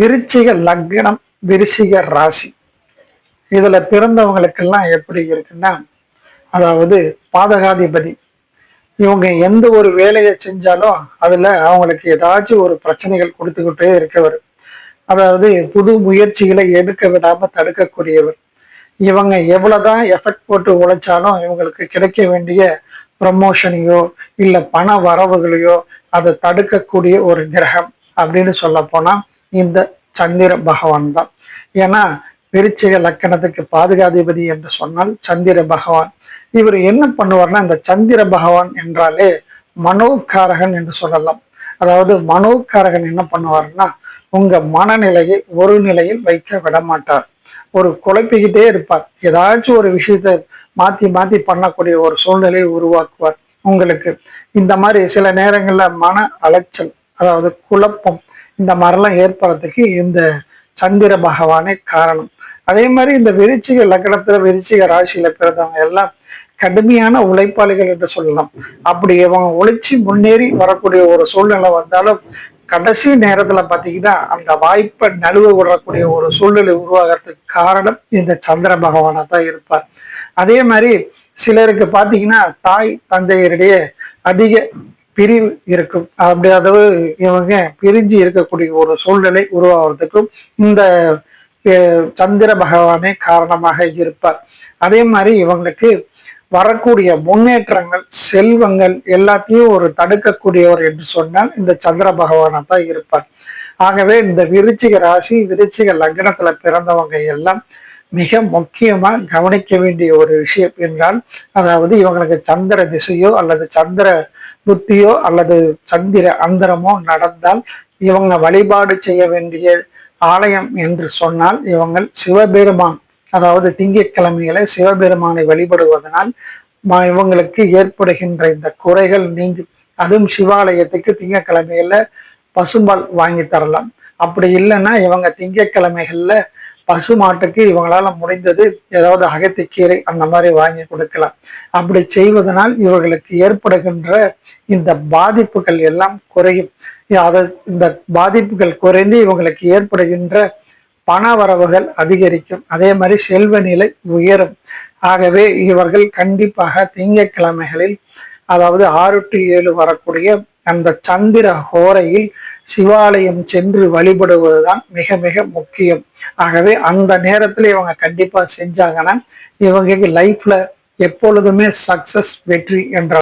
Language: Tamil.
விருச்சிக லக்னம், விருச்சிக ராசி இதுல பிறந்தவங்களுக்கெல்லாம் எப்படி இருக்குன்னா, அதாவது பாதகாதிபதி இவங்க எந்த ஒரு வேலையை செஞ்சாலும் அதுல அவங்களுக்கு ஏதாச்சும் ஒரு பிரச்சனைகள் கொடுத்துக்கிட்டே இருக்கவர். அதாவது புது முயற்சிகளை எடுக்க விடாம தடுக்கக்கூடியவர். இவங்க எவ்வளவுதான் எஃபெக்ட் போட்டு உழைச்சாலும் இவங்களுக்கு கிடைக்க வேண்டிய ப்ரமோஷனையோ இல்ல பண வரவுகளையோ அதை தடுக்கக்கூடிய ஒரு கிரகம் அப்படின்னு சொல்ல போனா இந்த சந்திர பகவான் தான். ஏன்னா விருச்சிக லக்கணத்துக்கு பாதுகாதிபதி என்று சொன்னால் சந்திர பகவான். இவர் என்ன பண்ணுவார்னா, இந்த சந்திர பகவான் என்றாலே மனோகாரகன் என்று சொல்லலாம். அதாவது மனோகாரகன் என்ன பண்ணுவார்னா, உங்க மனநிலையை ஒரு நிலையில் வைக்க விட மாட்டார். ஒரு குழப்பிக்கிட்டே இருப்பார். ஏதாச்சும் ஒரு விஷயத்தை மாத்தி மாத்தி பண்ணக்கூடிய ஒரு சூழ்நிலையை உருவாக்குவார் உங்களுக்கு. இந்த மாதிரி சில நேரங்கள்ல மன அலைச்சல், அதாவது குழப்பம், இந்த மாதிரிலாம் ஏற்படுறதுக்கு இந்த சந்திர பகவானே காரணம். அதே மாதிரி இந்த விருச்சிக லக்னத்துல விருச்சிக ராசியில பிறந்தவங்க எல்லாம் கடுமையான உழைப்பாளிகள் என்று சொல்லலாம். அப்படி அவங்க உழைச்சி முன்னேறி வரக்கூடிய ஒரு சூழ்நிலை வந்தாலும் கடைசி நேரத்துல பாத்தீங்கன்னா அந்த வாய்ப்பை நழுவ விடக்கூடிய ஒரு சூழ்நிலை உருவாகிறதுக்கு காரணம் இந்த சந்திர பகவானா தான் இருப்பார். அதே மாதிரி சிலருக்கு பாத்தீங்கன்னா தாய் தந்தையரிடையே அதிக பிரிவு இருக்கும். அப்படி அதாவது இவங்க பிரிஞ்சு இருக்கக்கூடிய ஒரு சூழ்நிலை உருவாகிறதுக்கும் இந்த சந்திர பகவானே காரணமாக இருப்பார். அதே மாதிரி இவங்களுக்கு வரக்கூடிய முன்னேற்றங்கள், செல்வங்கள் எல்லாத்தையும் ஒரு தடுக்கக்கூடியவர் என்று சொன்னால் இந்த சந்திர பகவானா தான் இருப்பார். ஆகவே இந்த விருச்சிக ராசி, விருச்சிக லக்னத்துல பிறந்தவங்க எல்லாம் மிக முக்கியமா கவனிக்க வேண்டிய ஒரு விஷயம் என்றால், அதாவது இவங்களுக்கு சந்திர திசையோ அல்லது சந்திர புத்தியோ அல்லது சந்திர அந்தரமோ நடந்தால் இவங்க வழிபாடு செய்ய வேண்டிய ஆலயம் என்று சொன்னால் இவங்கள் சிவபெருமான், அதாவது திங்கட்கிழமைகளை சிவபெருமானை வழிபடுவதனால் இவங்களுக்கு ஏற்படுகின்ற இந்த குறைகள் நீங்கும். அதுவும் சிவாலயத்துக்கு திங்கட்கிழமையில பசும்பால் வாங்கி தரலாம். அப்படி இல்லைன்னா இவங்க திங்கட்கிழமைகள்ல பசு மாட்டுக்கு இவங்களால முடிந்தது ஏதாவது அகத்திக்கீரை அந்த மாதிரி வாங்கி கொடுக்கலாம். அப்படி செய்வதனால் இவர்களுக்கு ஏற்படுகின்ற இந்த பாதிப்புகள் எல்லாம் குறையும். இந்த பாதிப்புகள் குறைந்து இவங்களுக்கு ஏற்படுகின்ற பண வரவுகள் அதிகரிக்கும். அதே மாதிரி செல்வ நிலை உயரும். ஆகவே இவர்கள் கண்டிப்பாக திங்கட்கிழமைகளில், அதாவது 6 to 7 வரக்கூடிய அந்த சந்திர ஹோரையில் சிவாலயம் சென்று வழிபடுவதுதான் மிக மிக முக்கியம். ஆகவே அந்த நேரத்துல இவங்க கண்டிப்பா செஞ்சாங்கன்னா இவங்க லைஃப்ல எப்பொழுதுமே சக்சஸ், வெற்றி என்ற